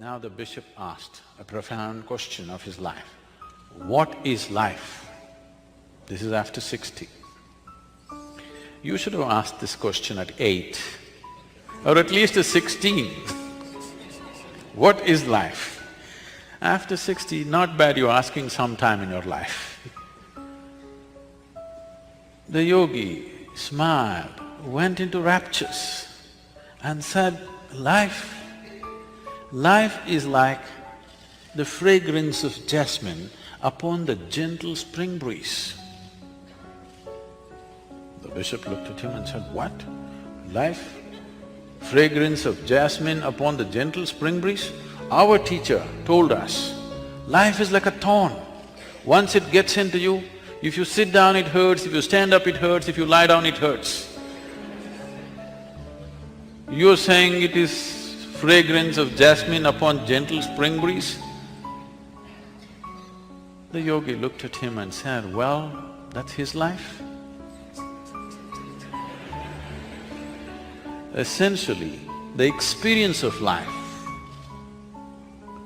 Now the bishop asked a profound question of his life. What is life? This is after 60. You should have asked this question at 8 or at least at 16. What is life? After 60, not bad you're asking sometime in your life. The yogi smiled, went into raptures and said, life is like the fragrance of jasmine upon the gentle spring breeze. The bishop looked at him and said, what? Life? Fragrance of jasmine upon the gentle spring breeze? Our teacher told us, life is like a thorn. Once it gets into you, if you sit down it hurts, if you stand up it hurts, if you lie down it hurts. You're saying it is fragrance of jasmine upon gentle spring breeze? The yogi looked at him and said, well, that's his life. Essentially, the experience of life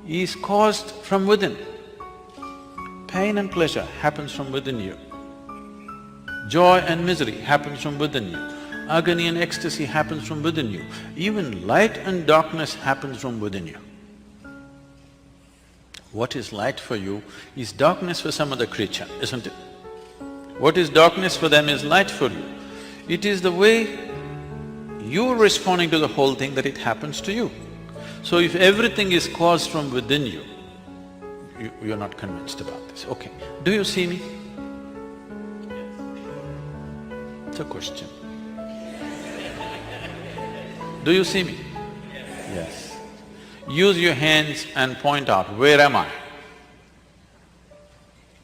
is caused from within. Pain and pleasure happens from within you. Joy and misery happens from within you. Agony and ecstasy happens from within you. Even light and darkness happens from within you. What is light for you is darkness for some other creature, isn't it? What is darkness for them is light for you. It is the way you're responding to the whole thing that it happens to you. So if everything is caused from within you, you're not convinced about this. Okay, do you see me? It's a question. Do you see me? Yes. Use your hands and point out, where am I?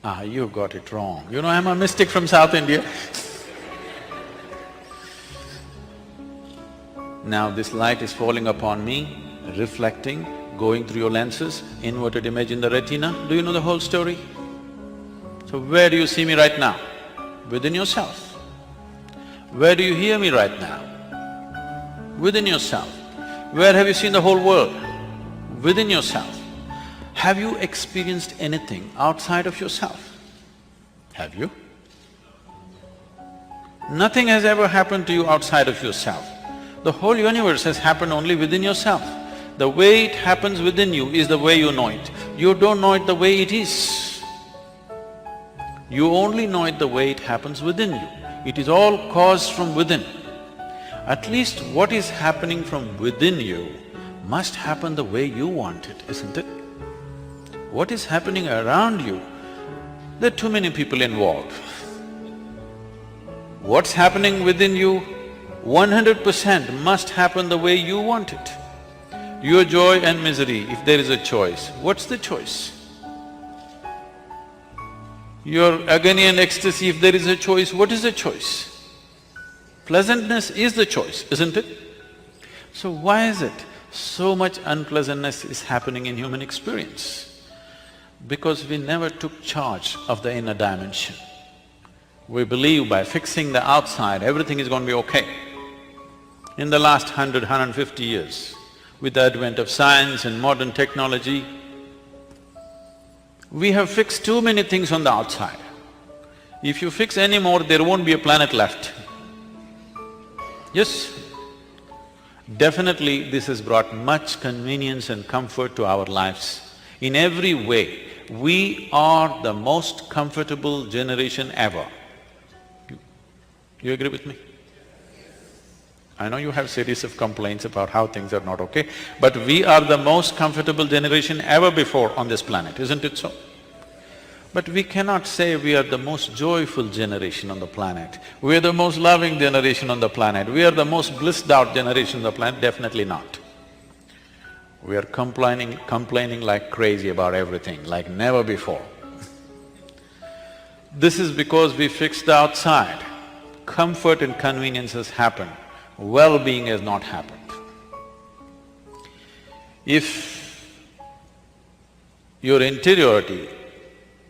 Ah, you got it wrong. You know, I'm a mystic from South India. Now this light is falling upon me, reflecting, going through your lenses, inverted image in the retina. Do you know the whole story? So where do you see me right now? Within yourself. Where do you hear me right now? Within yourself. Where have you seen the whole world? Within yourself. Have you experienced anything outside of yourself? Have you? Nothing has ever happened to you outside of yourself. The whole universe has happened only within yourself. The way it happens within you is the way you know it. You don't know it the way it is. You only know it the way it happens within you. It is all caused from within. At least what is happening from within you must happen the way you want it, isn't it? What is happening around you, there are too many people involved. What's happening within you, 100% must happen the way you want it. Your joy and misery, if there is a choice, what's the choice? Your agony and ecstasy, if there is a choice, what is the choice? Pleasantness is the choice, isn't it? So why is it so much unpleasantness is happening in human experience? Because we never took charge of the inner dimension. We believe by fixing the outside, everything is going to be okay. In the last 100, 150 years, with the advent of science and modern technology, we have fixed too many things on the outside. If you fix any more, there won't be a planet left. Yes, definitely this has brought much convenience and comfort to our lives. In every way, we are the most comfortable generation ever. You agree with me? I know you have series of complaints about how things are not okay, but we are the most comfortable generation ever before on this planet, isn't it so? But we cannot say we are the most joyful generation on the planet, we are the most loving generation on the planet, we are the most blissed out generation on the planet, definitely not. We are complaining like crazy about everything, like never before. This is because we fixed the outside. Comfort and convenience has happened, well-being has not happened. If your interiority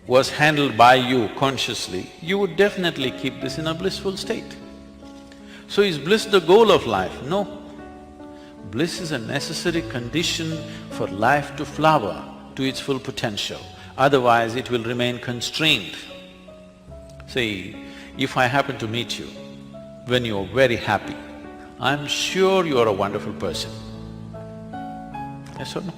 was handled by you consciously, you would definitely keep this in a blissful state. So is bliss the goal of life? No. Bliss is a necessary condition for life to flower to its full potential, otherwise it will remain constrained. See, if I happen to meet you when you're very happy, I'm sure you're a wonderful person. Yes or no?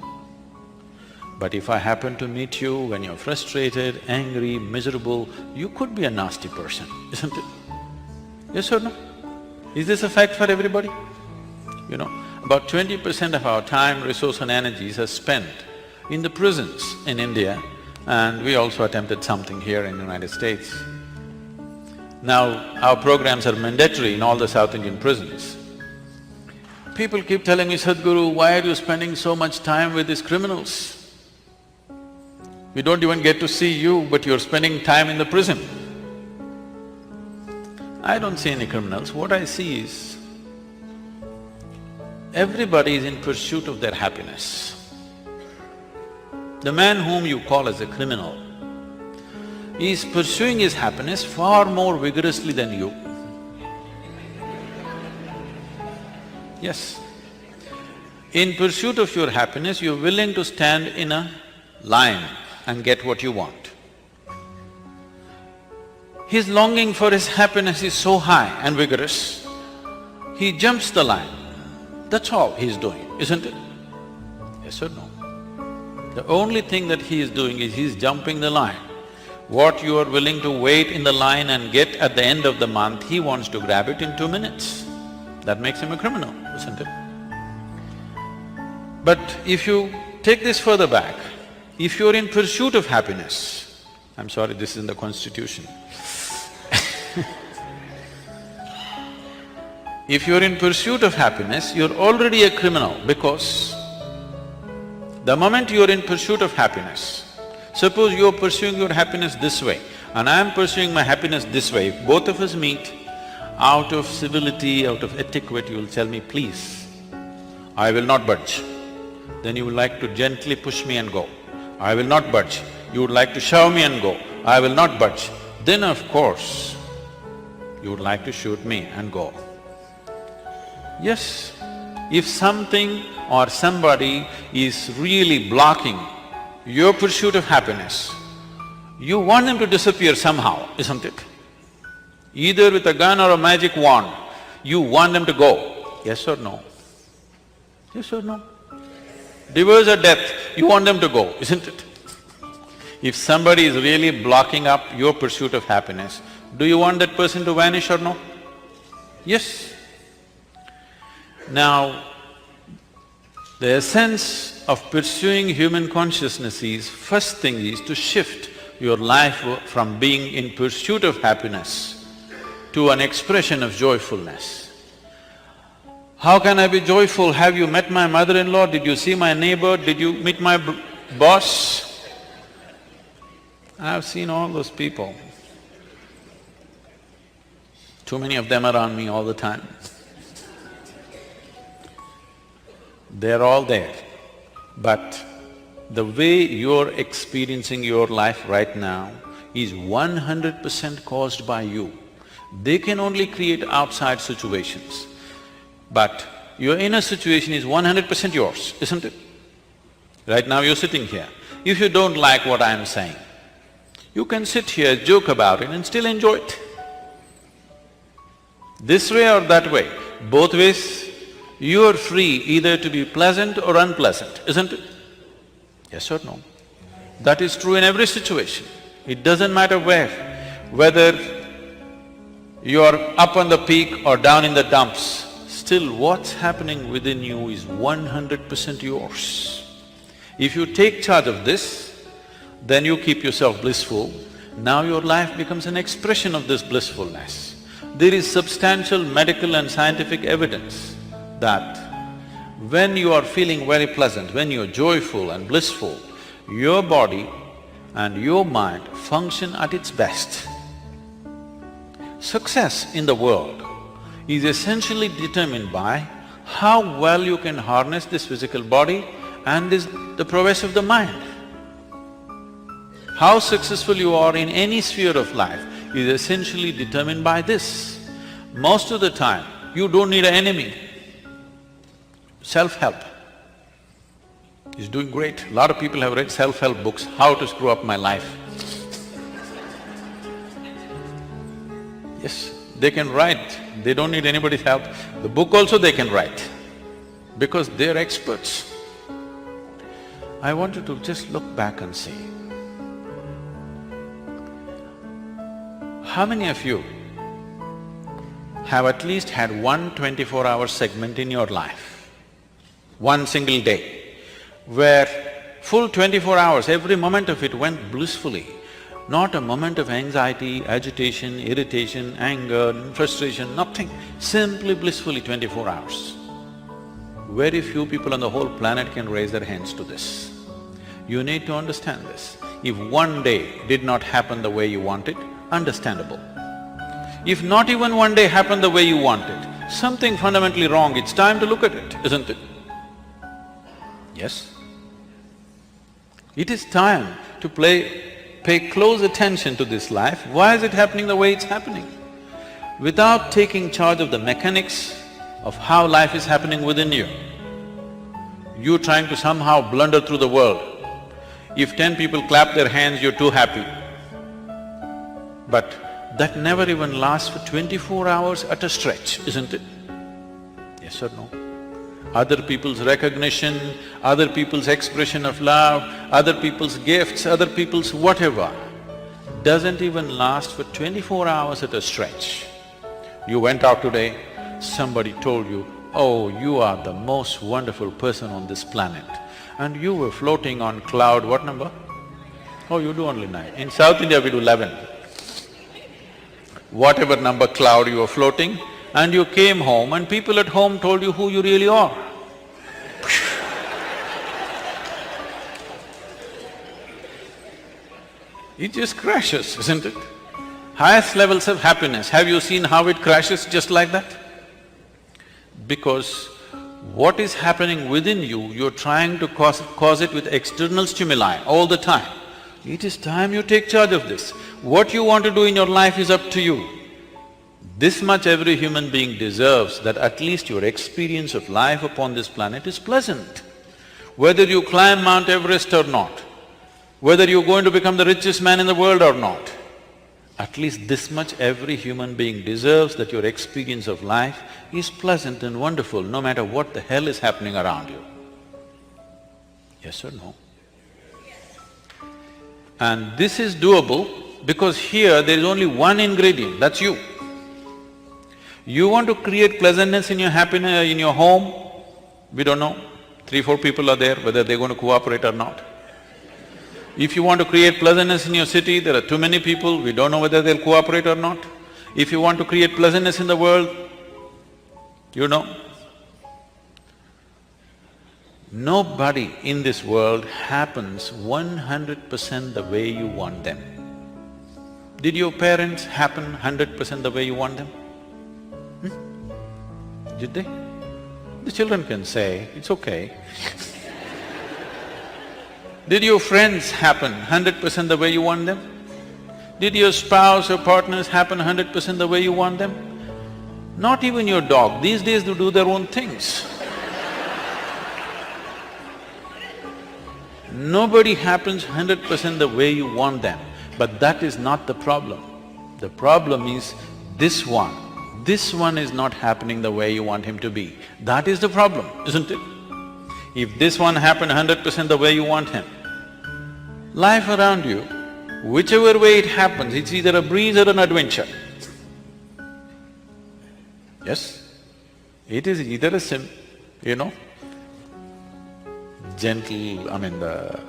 But if I happen to meet you when you're frustrated, angry, miserable, you could be a nasty person, isn't it? Yes or no? Is this a fact for everybody? You know, about 20% of our time, resource and energies are spent in the prisons in India, and we also attempted something here in the United States. Now, our programs are mandatory in all the South Indian prisons. People keep telling me, Sadhguru, why are you spending so much time with these criminals? We don't even get to see you, but you're spending time in the prison. I don't see any criminals. What I see is, everybody is in pursuit of their happiness. The man whom you call as a criminal is pursuing his happiness far more vigorously than you. Yes. In pursuit of your happiness, you're willing to stand in a line and get what you want. His longing for his happiness is so high and vigorous, he jumps the line. That's all he's doing, isn't it? Yes or no? The only thing that he is doing is he's jumping the line. What you are willing to wait in the line and get at the end of the month, he wants to grab it in 2 minutes. That makes him a criminal, isn't it? But if you take this further back, if you're in pursuit of happiness, I'm sorry, this is in the constitution. If you're in pursuit of happiness, you're already a criminal because the moment you're in pursuit of happiness, suppose you're pursuing your happiness this way and I'm pursuing my happiness this way, if both of us meet, out of civility, out of etiquette, you will tell me, please, I will not budge. Then you would like to gently push me and go. I will not budge. You would like to shove me and go. I will not budge. Then of course, you would like to shoot me and go. Yes, if something or somebody is really blocking your pursuit of happiness, you want them to disappear somehow, isn't it? Either with a gun or a magic wand, you want them to go, yes or no? Yes or no? Divorce or death, you want them to go, isn't it? If somebody is really blocking up your pursuit of happiness, do you want that person to vanish or no? Yes. Now, the essence of pursuing human consciousness is, first thing is to shift your life from being in pursuit of happiness to an expression of joyfulness. How can I be joyful? Have you met my mother-in-law? Did you see my neighbor? Did you meet my boss? I've seen all those people. Too many of them around me all the time. They're all there. But the way you're experiencing your life right now is 100% caused by you. They can only create outside situations, but your inner situation is 100% yours, isn't it? Right now you're sitting here. If you don't like what I'm saying, you can sit here, joke about it and still enjoy it. This way or that way, both ways, you are free either to be pleasant or unpleasant, isn't it? Yes or no? That is true in every situation. It doesn't matter where, whether you're up on the peak or down in the dumps, still what's happening within you is 100% yours. If you take charge of this, then you keep yourself blissful. Now your life becomes an expression of this blissfulness. There is substantial medical and scientific evidence that when you are feeling very pleasant, when you're joyful and blissful, your body and your mind function at its best. Success in the world is essentially determined by how well you can harness this physical body and the prowess of the mind. How successful you are in any sphere of life is essentially determined by this. Most of the time, you don't need an enemy. Self-help. He's doing great. A lot of people have read self-help books, how to screw up my life. Yes, they can write, they don't need anybody's help. The book also they can write, because they're experts. I wanted to just look back and see, how many of you have at least had one 24-hour segment in your life, one single day, where full 24 hours, every moment of it went blissfully, not a moment of anxiety, agitation, irritation, anger, frustration, nothing, simply blissfully 24 hours. Very few people on the whole planet can raise their hands to this. You need to understand this. If one day did not happen the way you wanted, understandable. If not even one day happened the way you wanted, something fundamentally wrong, it's time to look at it, isn't it? Yes? It is time to pay close attention to this life. Why is it happening the way it's happening? Without taking charge of the mechanics of how life is happening within you, you trying to somehow blunder through the world. If 10 people clap their hands, you're too happy. But that never even lasts for 24 hours at a stretch, isn't it? Yes or no? Other people's recognition, other people's expression of love, other people's gifts, other people's whatever, doesn't even last for 24 hours at a stretch. You went out today, somebody told you, oh, you are the most wonderful person on this planet. And you were floating on cloud, what number? Oh, you do only 9. In South India we do 11. Whatever number cloud you were floating, and you came home and people at home told you who you really are. It just crashes, isn't it? Highest levels of happiness, have you seen how it crashes just like that? Because what is happening within you, you're trying to cause it with external stimuli all the time. It is time you take charge of this. What you want to do in your life is up to you. This much every human being deserves, that at least your experience of life upon this planet is pleasant. Whether you climb Mount Everest or not, whether you're going to become the richest man in the world or not, at least this much every human being deserves, that your experience of life is pleasant and wonderful, no matter what the hell is happening around you. Yes or no? And this is doable because here there is only one ingredient, that's you. You want to create pleasantness in your happiness, in your home, we don't know, 3-4 people are there, whether they're going to cooperate or not. If you want to create pleasantness in your city, there are too many people, we don't know whether they'll cooperate or not. If you want to create pleasantness in the world, you know, nobody in this world happens 100% the way you want them. Did your parents happen 100% the way you want them? Did they? The children can say, it's okay. Did your friends happen 100% the way you want them? Did your spouse or partners happen 100% the way you want them? Not even your dog, these days they do their own things. Nobody happens 100% the way you want them, but that is not the problem. The problem is this one is not happening the way you want him to be. That is the problem, isn't it? If this one happened 100% the way you want him, life around you, whichever way it happens, it's either a breeze or an adventure. Yes? It is either a gentle, the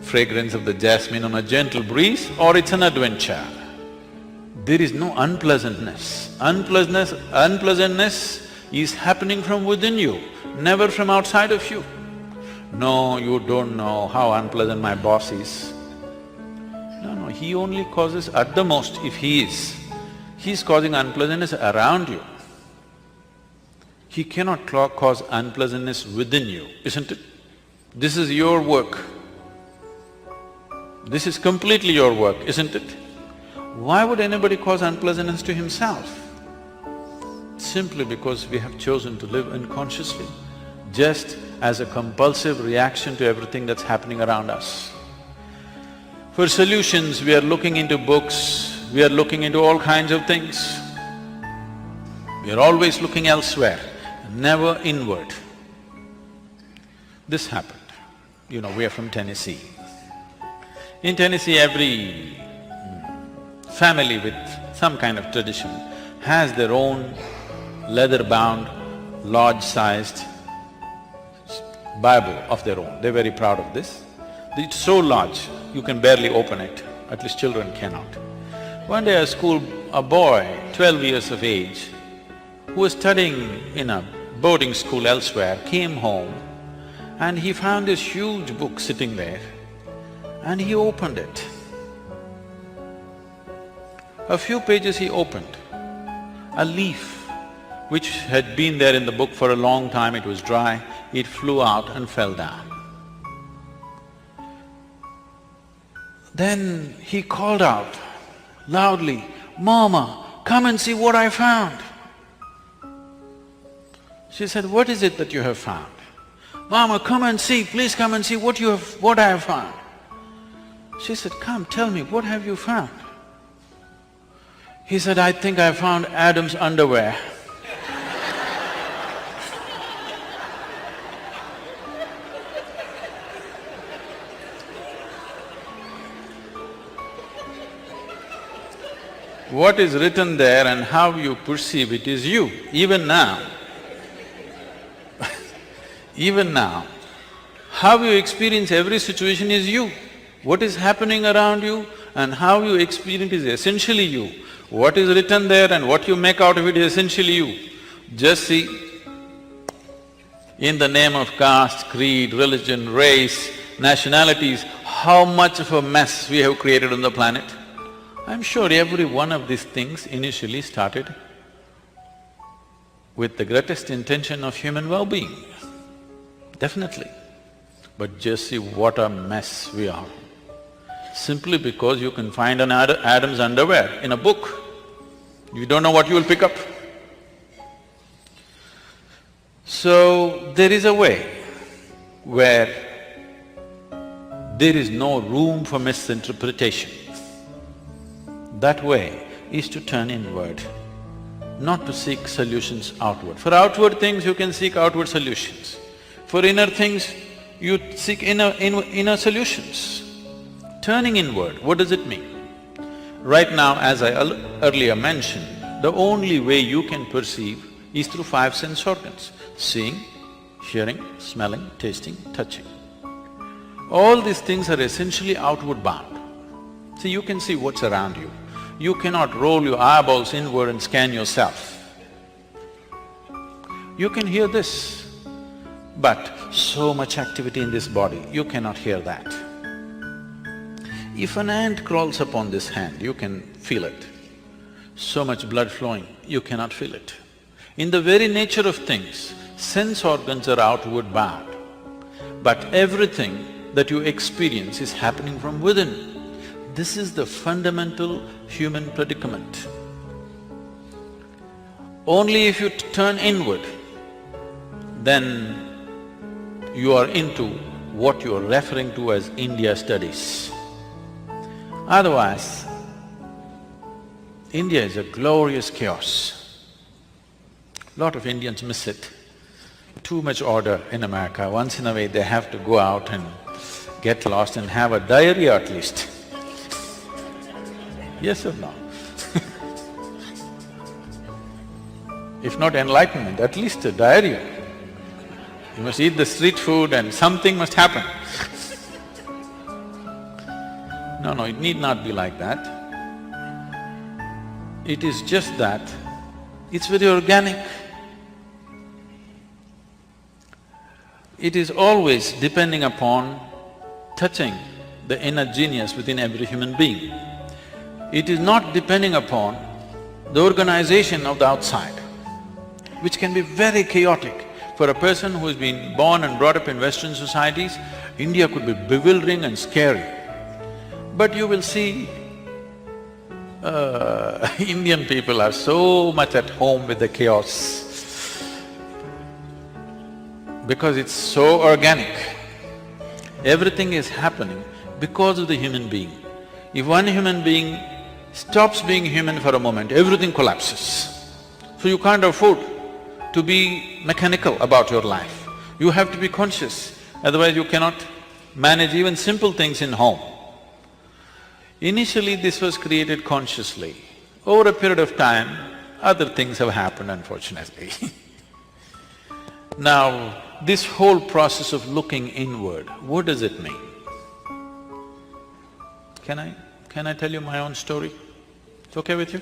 fragrance of the jasmine on a gentle breeze, or it's an adventure. There is no unpleasantness. Unpleasantness is happening from within you, never from outside of you. No, you don't know how unpleasant my boss is. No, he only causes at the most, if he's causing unpleasantness around you. He cannot cause unpleasantness within you, isn't it? This is your work. This is completely your work, isn't it? Why would anybody cause unpleasantness to himself? Simply because we have chosen to live unconsciously. just as a compulsive reaction to everything that's happening around us. For solutions, we are looking into books, we are looking into all kinds of things. We are always looking elsewhere, never inward. This happened. You know, we are from Tennessee. In Tennessee, every family with some kind of tradition has their own leather-bound, large-sized Bible of their own. They're very proud of this. It's so large, you can barely open it, at least children cannot. One day a boy, 12 years of age, who was studying in a boarding school elsewhere, came home and he found this huge book sitting there and he opened it. A few pages he opened, a leaf which had been there in the book for a long time, it was dry, it flew out and fell down. Then he called out loudly, "Mama, come and see what I found." She said, "What is it that you have found?" "Mama, come and see, please come and see what I have found." She said, "Come, tell me, what have you found?" He said, "I think I found Adam's underwear." What is written there and how you perceive it is you, even now. Even now, how you experience every situation is you. What is happening around you and how you experience is essentially you. What is written there and what you make out of it is essentially you. Just see, in the name of caste, creed, religion, race, nationalities, how much of a mess we have created on the planet. I'm sure every one of these things initially started with the greatest intention of human well-being, definitely. But just see what a mess we are. Simply because you can find an Adam's underwear in a book, you don't know what you will pick up. So, there is a way where there is no room for misinterpretation. That way is to turn inward, not to seek solutions outward. For outward things, you can seek outward solutions. For inner things, you seek inner solutions. Turning inward, what does it mean? Right now, as I earlier mentioned, the only way you can perceive is through five sense organs: seeing, hearing, smelling, tasting, touching. All these things are essentially outward bound. See, you can see what's around you. You cannot roll your eyeballs inward and scan yourself. You can hear this, but so much activity in this body, you cannot hear that. If an ant crawls upon this hand, you can feel it. So much blood flowing, you cannot feel it. In the very nature of things, sense organs are outward bound, but everything that you experience is happening from within. This is the fundamental human predicament. Only if you turn inward, then you are into what you are referring to as India studies. Otherwise, India is a glorious chaos. Lot of Indians miss it. Too much order in America. Once in a way they have to go out and get lost and have a diarrhea at least. Yes or no? If not enlightenment, at least a diarrhea. You must eat the street food and something must happen. No, it need not be like that. It is just that it's very organic. It is always depending upon touching the inner genius within every human being. It is not depending upon the organization of the outside, which can be very chaotic. For a person who has been born and brought up in Western societies, India could be bewildering and scary. But you will see, Indian people are so much at home with the chaos. because it's so organic. Everything is happening because of the human being. If one human being stops being human for a moment, everything collapses. So you can't afford to be mechanical about your life. You have to be conscious, otherwise you cannot manage even simple things in home. Initially this was created consciously. Over a period of time, other things have happened unfortunately. Now, this whole process of looking inward, what does it mean? Can I tell you my own story? It's okay with you?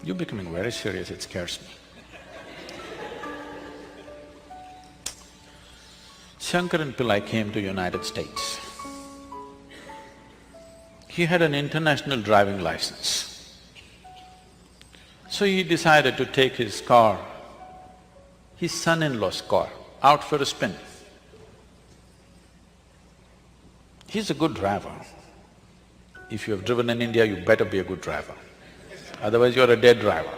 You're becoming very serious, it scares me. Shankaran Pillai came to United States. He had an international driving license. So he decided to take his car, his son-in-law's car, out for a spin. He's a good driver. If you have driven in India, you better be a good driver, otherwise you're a dead driver.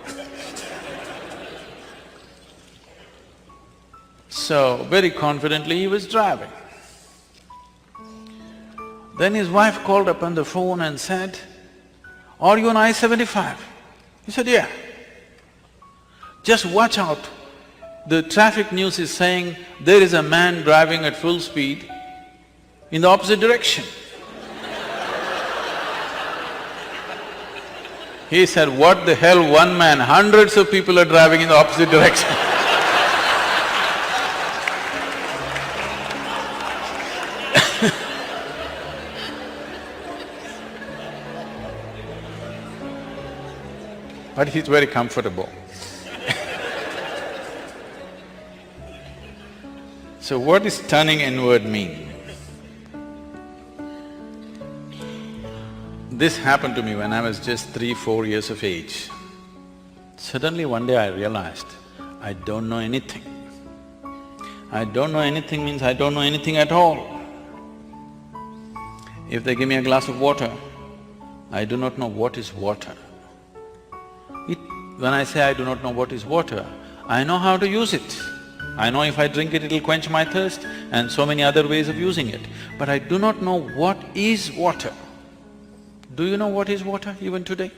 So, very confidently he was driving. Then his wife called up on the phone and said, "Are you on I-75?" He said, "Yeah." "Just watch out, the traffic news is saying there is a man driving at full speed in the opposite direction." He said, "What the hell, one man, hundreds of people are driving in the opposite direction." But he's very comfortable. So what does turning inward mean? This happened to me when I was just 3-4 years of age. Suddenly one day I realized, I don't know anything. I don't know anything means I don't know anything at all. If they give me a glass of water, I do not know what is water. When I say I do not know what is water, I know how to use it. I know if I drink it, it'll quench my thirst and so many other ways of using it. But I do not know what is water. Do you know what is water even today?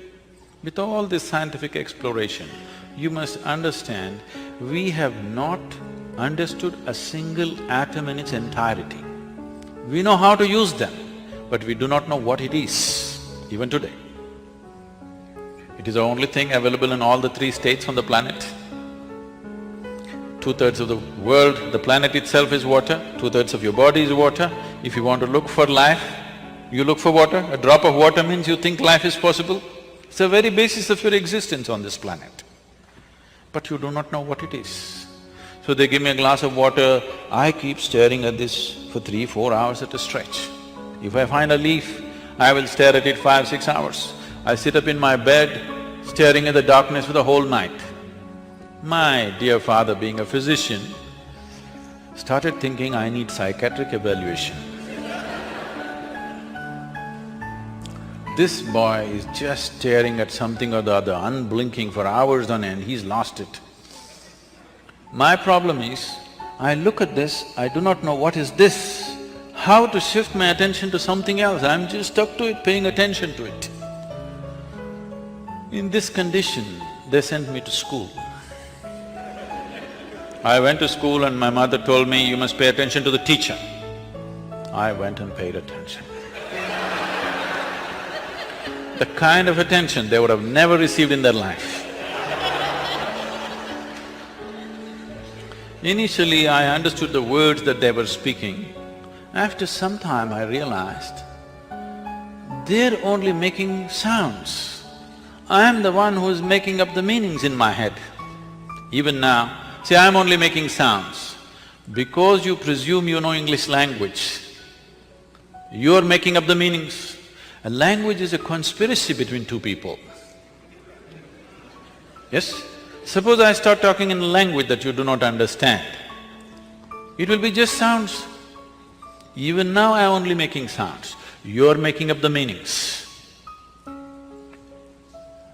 With all this scientific exploration, you must understand, we have not understood a single atom in its entirety. We know how to use them, but we do not know what it is, even today. It is the only thing available in all the 3 states on the planet. 2/3 of the world, the planet itself is water, 2/3 of your body is water. If you want to look for life, you look for water. A drop of water means you think life is possible. It's the very basis of your existence on this planet. But you do not know what it is. So they give me a glass of water, I keep staring at this for 3-4 hours at a stretch. If I find a leaf, I will stare at it 5-6 hours. I sit up in my bed, staring at the darkness for the whole night. My dear father, being a physician, started thinking I need psychiatric evaluation. This boy is just staring at something or the other, unblinking for hours on end, he's lost it. My problem is, I look at this, I do not know what is this, how to shift my attention to something else, I'm just stuck to it, paying attention to it. In this condition, they sent me to school. I went to school and my mother told me, you must pay attention to the teacher. I went and paid attention. The kind of attention they would have never received in their life. Initially, I understood the words that they were speaking. After some time, I realized, they're only making sounds. I am the one who is making up the meanings in my head. Even now, see, I'm only making sounds. Because you presume you know English language, you're making up the meanings. A language is a conspiracy between 2 people. Yes? Suppose I start talking in a language that you do not understand, it will be just sounds. Even now I'm only making sounds, you're making up the meanings.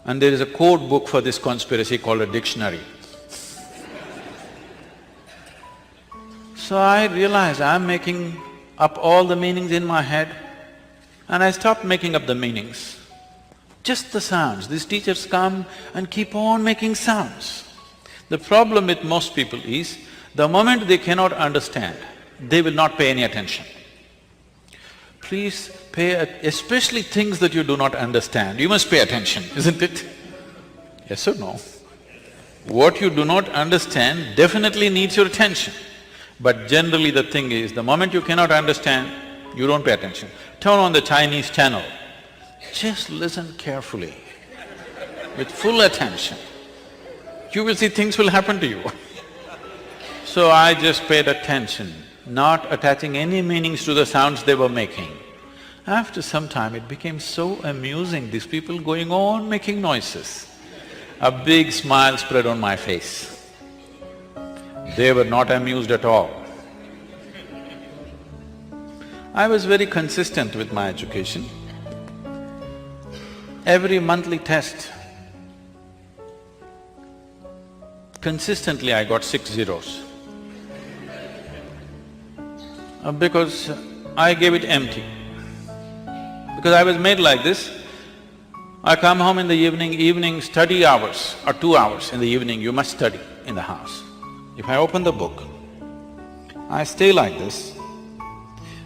And there is a code book for this conspiracy called a dictionary. So I realized I'm making up all the meanings in my head, and I stopped making up the meanings. Just the sounds. These teachers come and keep on making sounds. The problem with most people is, the moment they cannot understand, they will not pay any attention. Please especially things that you do not understand, you must pay attention, isn't it? Yes or no? What you do not understand definitely needs your attention. But generally the thing is, the moment you cannot understand, you don't pay attention. Turn on the Chinese channel, just listen carefully, with full attention. You will see things will happen to you. So I just paid attention, not attaching any meanings to the sounds they were making. After some time it became so amusing, these people going on making noises. A big smile spread on my face. They were not amused at all. I was very consistent with my education. Every monthly test, consistently I got 6 zeros. Because I gave it empty. Because I was made like this, I come home in the evening study hours or 2 hours in the evening, you must study in the house. If I open the book, I stay like this,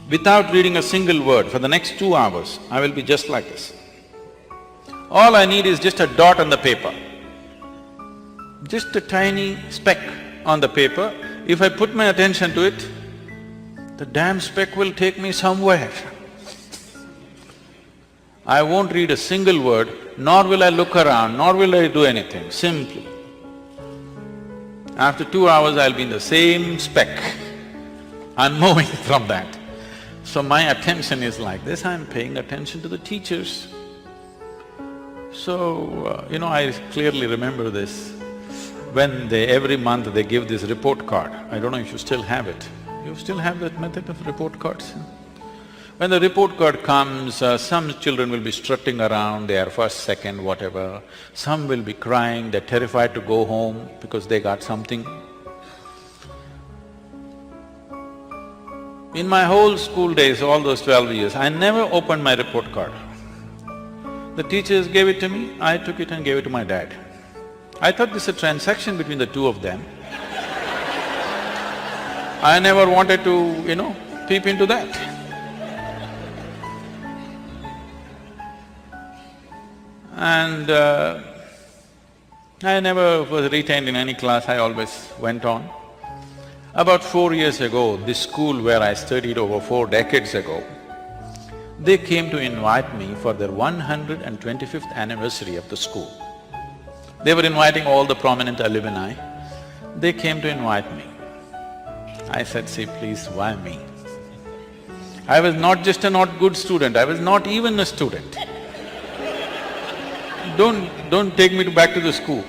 without reading a single word for the next 2 hours, I will be just like this. All I need is just a dot on the paper, just a tiny speck on the paper. If I put my attention to it, the damn speck will take me somewhere. I won't read a single word, nor will I look around, nor will I do anything, simply. After 2 hours, I'll be in the same speck, unmoving from that. So my attention is like this, I'm paying attention to the teachers. So, I clearly remember this. When every month they give this report card, I don't know if you still have it. You still have that method of report cards? When the report card comes, some children will be strutting around, they are first, second, whatever. Some will be crying, they're terrified to go home because they got something. In my whole school days, all those 12 years, I never opened my report card. The teachers gave it to me, I took it and gave it to my dad. I thought this is a transaction between the two of them. I never wanted to, peep into that. And I never was retained in any class, I always went on. About 4 years ago, this school where I studied over 4 decades ago, they came to invite me for their 125th anniversary of the school. They were inviting all the prominent alumni. They came to invite me. I said, see, please, why me? I was not just a not good student, I was not even a student. Don't take me back to the school.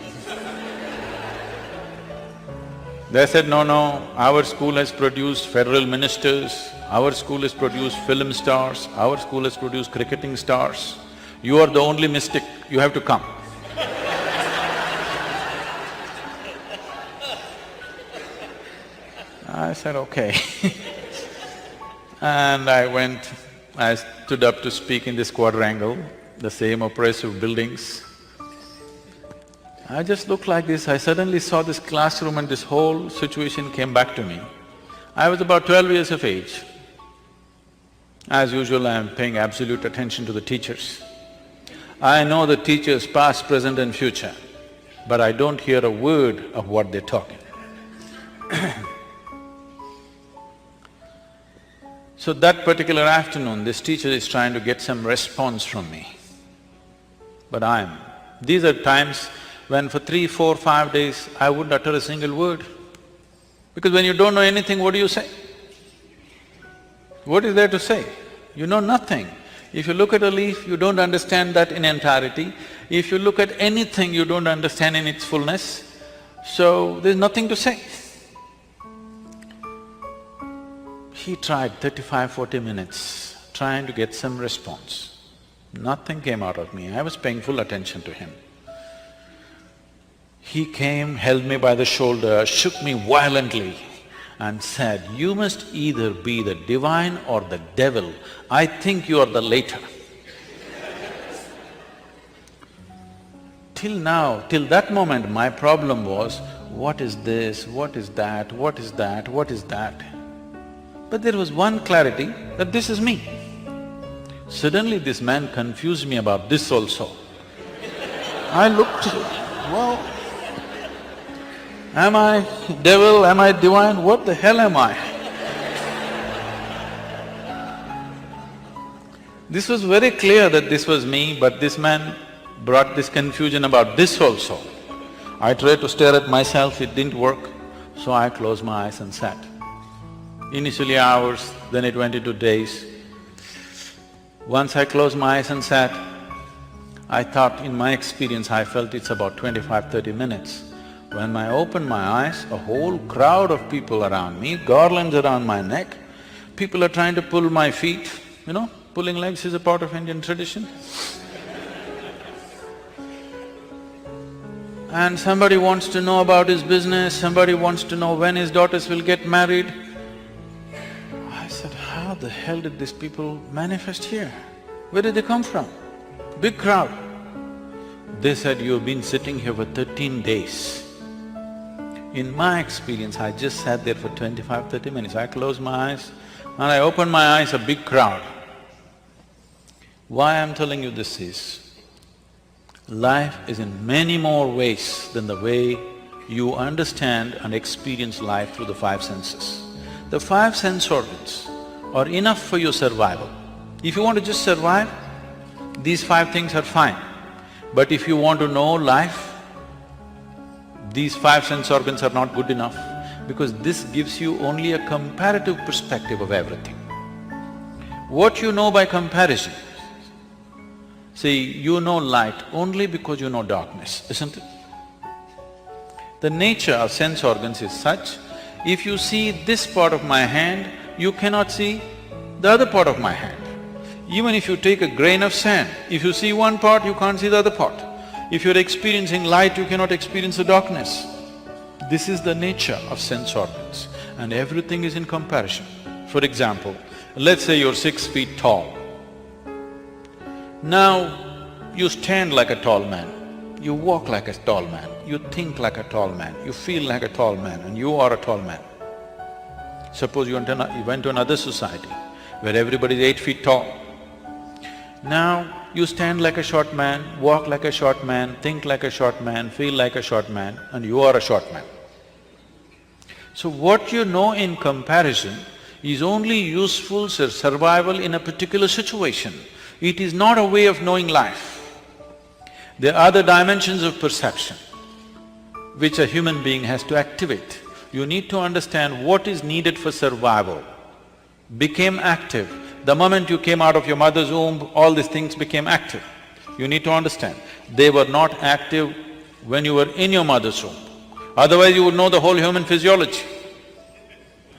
They said, no, our school has produced federal ministers, our school has produced film stars, our school has produced cricketing stars. You are the only mystic, you have to come. I said, okay. And I stood up to speak in this quadrangle, the same oppressive buildings. I just looked like this, I suddenly saw this classroom and this whole situation came back to me. I was about 12 years of age. As usual, I am paying absolute attention to the teachers. I know the teachers past, present and future, but I don't hear a word of what they're talking. So that particular afternoon, this teacher is trying to get some response from me. But these are times when for 3, 4, 5 days, I wouldn't utter a single word. Because when you don't know anything, what do you say? What is there to say? You know nothing. If you look at a leaf, you don't understand that in entirety. If you look at anything, you don't understand in its fullness. So, there's nothing to say. He tried 35, 40 minutes trying to get some response. Nothing came out of me, I was paying full attention to him. He came, held me by the shoulder, shook me violently and said, "You must either be the divine or the devil. I think you are the later." Till now, till that moment, my problem was, what is this, what is that, what is that, what is that? But there was one clarity that this is me. Suddenly this man confused me about this also. I looked, well, am I devil, am I divine, what the hell am I? This was very clear that this was me, but this man brought this confusion about this also. I tried to stare at myself, it didn't work, so I closed my eyes and sat. Initially hours, then it went into days. Once I closed my eyes and sat, I thought, in my experience, I felt it's about 25–30 minutes. When I opened my eyes, a whole crowd of people around me, garlands around my neck, people are trying to pull my feet, pulling legs is a part of Indian tradition. And somebody wants to know about his business, somebody wants to know when his daughters will get married. I said, how the hell did these people manifest here? Where did they come from? Big crowd. They said, "You've been sitting here for 13 days. In my experience, I just sat there for 25–30 minutes. I closed my eyes and I opened my eyes, a big crowd. Why I'm telling you this is, life is in many more ways than the way you understand and experience life through the five senses. The five sense organs are enough for your survival. If you want to just survive, these five things are fine. But if you want to know life, these five sense organs are not good enough, because this gives you only a comparative perspective of everything. What you know by comparison, see, you know light only because you know darkness, isn't it? The nature of sense organs is such, if you see this part of my hand, you cannot see the other part of my hand. Even if you take a grain of sand, if you see one part, you can't see the other part. If you're experiencing light, you cannot experience the darkness. This is the nature of sense organs, and everything is in comparison. For example, let's say you're 6 feet tall. Now, you stand like a tall man, you walk like a tall man, you think like a tall man, you feel like a tall man, and you are a tall man. Suppose you went to another society where everybody is 8 feet tall. Now, you stand like a short man, walk like a short man, think like a short man, feel like a short man, and you are a short man. So what you know in comparison is only useful for survival in a particular situation. It is not a way of knowing life. There are other dimensions of perception which a human being has to activate. You need to understand what is needed for survival. Became active. The moment you came out of your mother's womb, all these things became active. You need to understand, they were not active when you were in your mother's womb. Otherwise you would know the whole human physiology.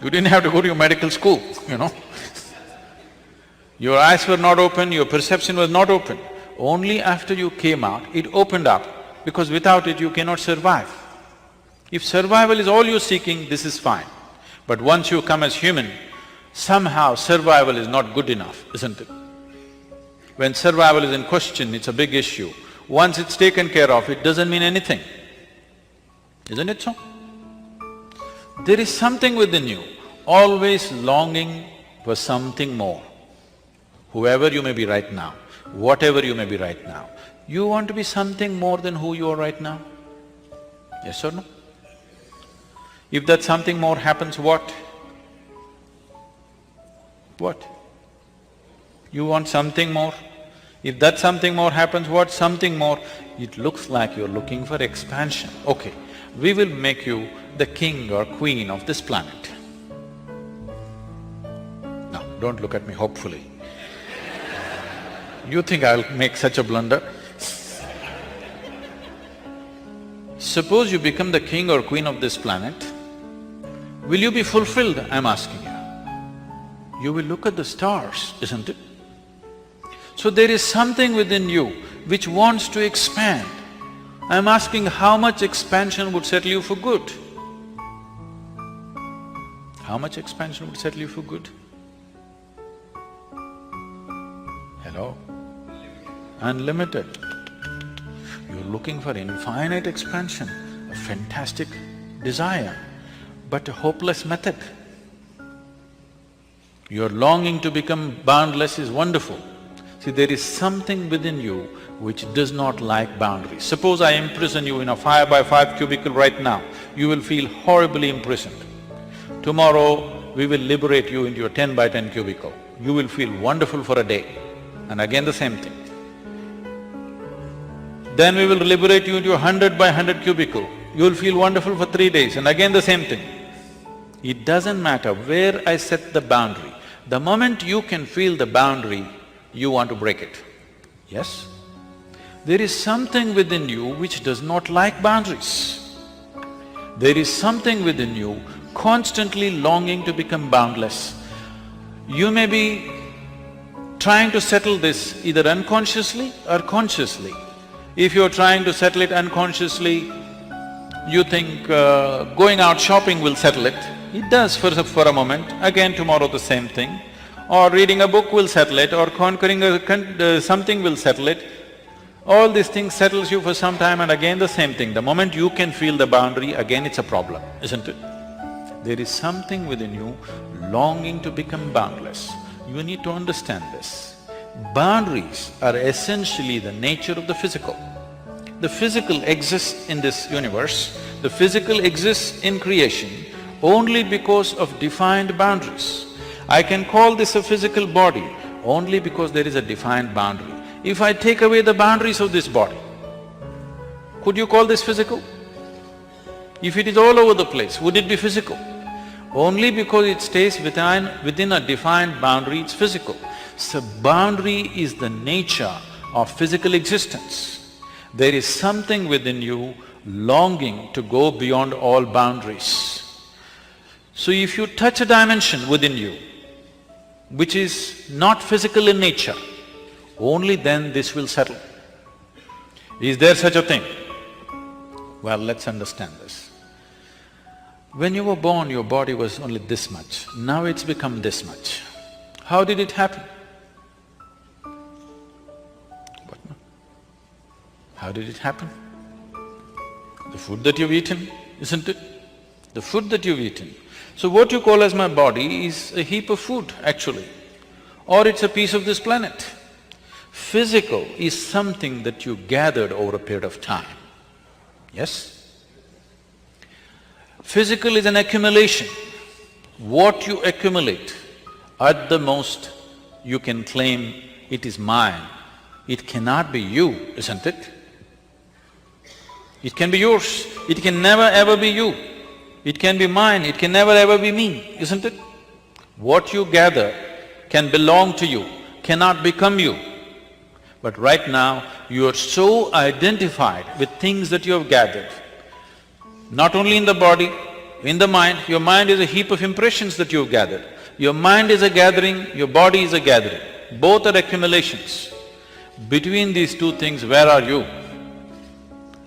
You didn't have to go to your medical school, Your eyes were not open, your perception was not open. Only after you came out, it opened up, because without it you cannot survive. If survival is all you're seeking, this is fine. But once you come as human, somehow survival is not good enough, isn't it? When survival is in question, it's a big issue. Once it's taken care of, it doesn't mean anything. Isn't it so? There is something within you, always longing for something more. Whoever you may be right now, whatever you may be right now, you want to be something more than who you are right now? Yes or no? If that something more happens, what? What? You want something more? If that something more happens, what something more? It looks like you're looking for expansion. Okay, we will make you the king or queen of this planet. Now, don't look at me hopefully. You think I'll make such a blunder? Suppose you become the king or queen of this planet, will you be fulfilled, I'm asking you? You will look at the stars, isn't it? So there is something within you which wants to expand. I'm asking how much expansion would settle you for good? How much expansion would settle you for good? Hello? Unlimited. You're looking for infinite expansion, a fantastic desire, but a hopeless method. Your longing to become boundless is wonderful. See, there is something within you which does not like boundaries. Suppose I imprison you in a 5x5 cubicle right now, you will feel horribly imprisoned. Tomorrow, we will liberate you into a 10x10 cubicle. You will feel wonderful for a day, and again the same thing. Then we will liberate you into a 100x100 cubicle. You will feel wonderful for 3 days, and again the same thing. It doesn't matter where I set the boundary. The moment you can feel the boundary, you want to break it. Yes? There is something within you which does not like boundaries. There is something within you constantly longing to become boundless. You may be trying to settle this either unconsciously or consciously. If you're trying to settle it unconsciously, you think going out shopping will settle it. It does for a moment, again tomorrow the same thing. Or reading a book will settle it, or conquering something will settle it. All these things settles you for some time, and again the same thing. The moment you can feel the boundary, again it's a problem, isn't it? There is something within you longing to become boundless. You need to understand this. Boundaries are essentially the nature of the physical. The physical exists in this universe, the physical exists in creation only because of defined boundaries. I can call this a physical body only because there is a defined boundary. If I take away the boundaries of this body, could you call this physical? If it is all over the place, would it be physical? Only because it stays within a defined boundary, it's physical. So boundary is the nature of physical existence. There is something within you longing to go beyond all boundaries. So if you touch a dimension within you, which is not physical in nature, only then this will settle. Is there such a thing? Well, let's understand this. When you were born, your body was only this much, now it's become this much. How did it happen? What? How did it happen? The food that you've eaten, isn't it? The food that you've eaten. So what you call as my body is a heap of food, actually, or it's a piece of this planet. Physical is something that you gathered over a period of time, yes? Physical is an accumulation. What you accumulate, at the most, you can claim it is mine. It cannot be you, isn't it? It can be yours, it can never ever be you. It can be mine, it can never ever be me, isn't it? What you gather can belong to you, cannot become you. But right now, you are so identified with things that you have gathered. Not only in the body, in the mind, your mind is a heap of impressions that you have gathered. Your mind is a gathering, your body is a gathering. Both are accumulations. Between these two things, where are you?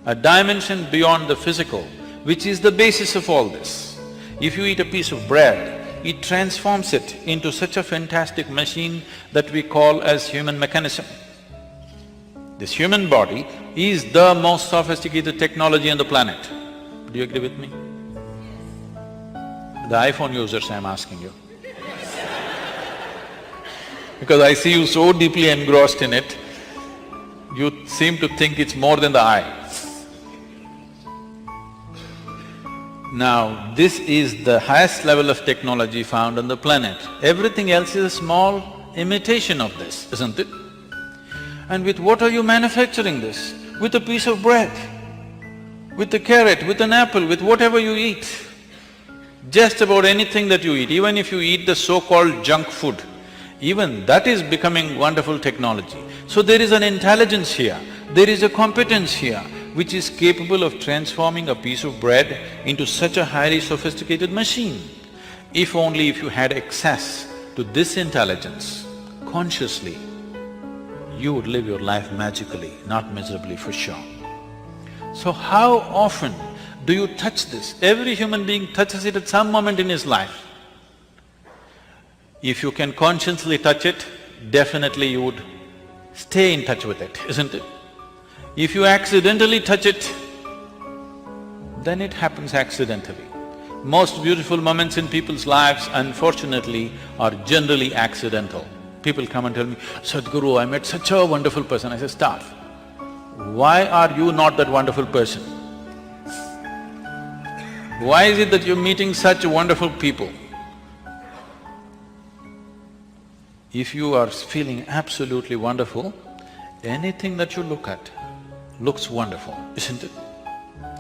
A dimension beyond the physical, which is the basis of all this. If you eat a piece of bread, it transforms it into such a fantastic machine that we call as human mechanism. This human body is the most sophisticated technology on the planet. Do you agree with me? The iPhone users, I'm asking you. Because I see you so deeply engrossed in it, you seem to think it's more than the eye. Now, this is the highest level of technology found on the planet. Everything else is a small imitation of this, isn't it? And with what are you manufacturing this? With a piece of bread, with a carrot, with an apple, with whatever you eat. Just about anything that you eat, even if you eat the so-called junk food, even that is becoming wonderful technology. So there is an intelligence here, there is a competence here, which is capable of transforming a piece of bread into such a highly sophisticated machine. If only if you had access to this intelligence consciously, you would live your life magically, not miserably for sure. So how often do you touch this? Every human being touches it at some moment in his life. If you can consciously touch it, definitely you would stay in touch with it, isn't it? If you accidentally touch it, then it happens accidentally. Most beautiful moments in people's lives, unfortunately, are generally accidental. People come and tell me, Sadhguru, I met such a wonderful person. I say, stop. Why are you not that wonderful person? Why is it that you're meeting such wonderful people? If you are feeling absolutely wonderful, anything that you look at looks wonderful, isn't it?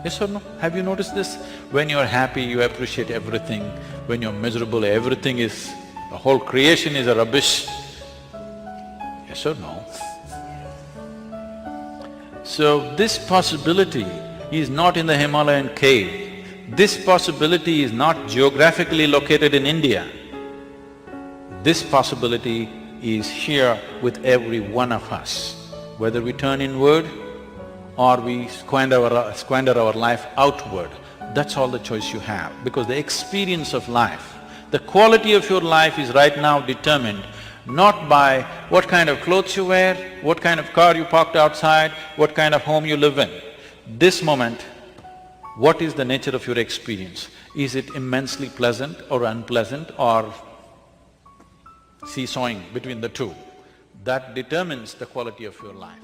Yes or no? Have you noticed this? When you're happy, you appreciate everything. When you're miserable, everything is… the whole creation is a rubbish. Yes or no? So this possibility is not in the Himalayan cave. This possibility is not geographically located in India. This possibility is here with every one of us. Whether we turn inward or we squander our life outward, that's all the choice you have. Because the experience of life, the quality of your life is right now determined not by what kind of clothes you wear, what kind of car you parked outside, what kind of home you live in. This moment, what is the nature of your experience? Is it immensely pleasant or unpleasant or seesawing between the two? That determines the quality of your life.